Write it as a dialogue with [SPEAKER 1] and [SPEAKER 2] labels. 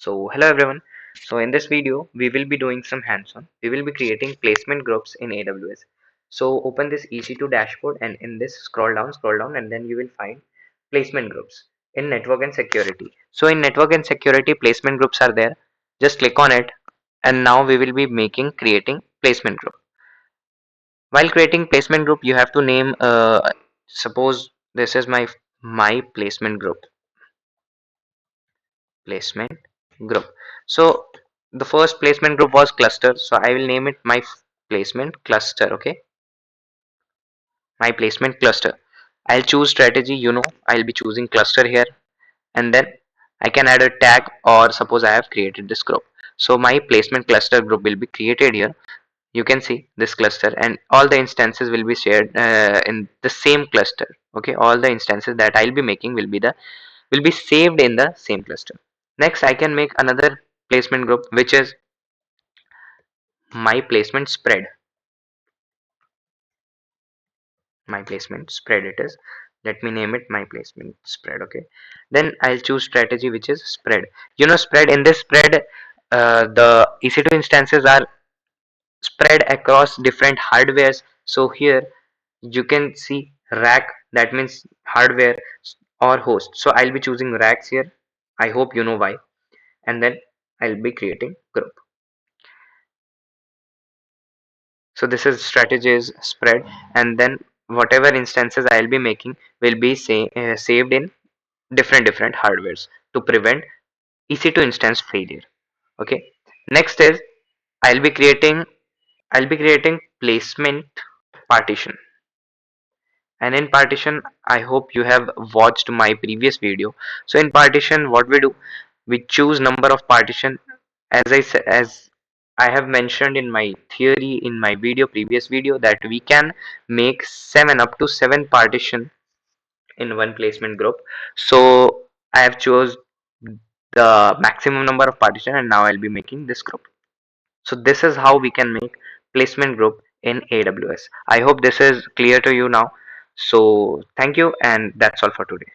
[SPEAKER 1] So hello everyone. So in this video we will be doing some hands-on. We will be creating placement groups in AWS. So open this EC2 dashboard and in this scroll down and then you will find placement groups in network and security. So in network and security placement groups are there. Just click on it and now we will be creating placement group. While creating placement group you have to name suppose this is my placement group. So the first placement group was cluster, so I will name it placement cluster. Okay, my placement cluster. I'll choose strategy, I'll be choosing cluster here, and then I can add a tag, or suppose I have created this group, so my placement cluster group will be created here. You can see this cluster and all the instances will be shared in the same cluster. Okay, all the instances that I'll be making will be saved in the same cluster. Next I can make another placement group, which is my placement spread. My placement spread it is. Let me name it my placement spread. Okay, then I'll choose strategy, which is spread. Spread, in this spread, the EC2 instances are spread across different hardwares. So here you can see rack, that means hardware or host. So I'll be choosing racks here. I hope you know why. And then I'll be creating group. So this is strategies spread, and then whatever instances I'll be making will be saved in different hardwares to prevent EC2 instance failure. Okay, next is I'll be creating I'll be creating placement partition. And in partition, I hope you have watched my previous video. So in partition, what we do, we choose number of partition. As I have mentioned in my theory in my previous video, that we can make 7 up to 7 partition in one placement group. So I have chose the maximum number of partition, and now I'll be making this group. So this is how we can make placement group in AWS. I hope this is clear to you now. So thank you, and that's all for today.